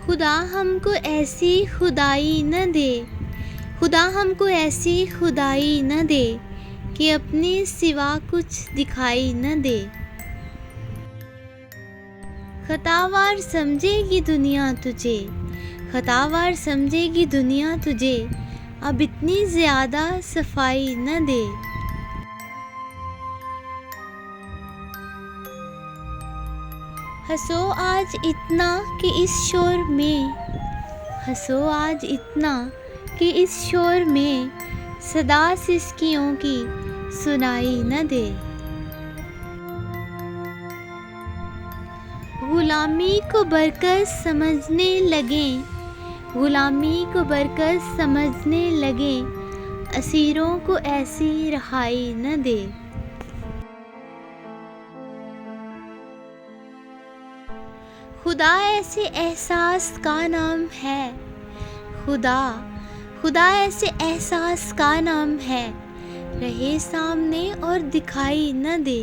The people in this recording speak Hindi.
खुदा हमको ऐसी खुदाई न दे, खुदा हमको ऐसी खुदाई न दे कि अपने सिवा कुछ दिखाई न दे। खतावार समझेगी दुनिया तुझे, खतावार समझेगी दुनिया तुझे, अब इतनी ज़्यादा सफाई न दे। हंसो आज इतना कि इस शोर में, हंसो आज इतना कि इस शोर में सदा सिसकियों की सुनाई न दे। गुलामी को बरकस समझने लगे, गुलामी को बरकस समझने लगे, असीरों को ऐसी रहाई न दे। खुदा ऐसे एहसास का नाम है, खुदा खुदा ऐसे एहसास का नाम है, रहे सामने और दिखाई न दे।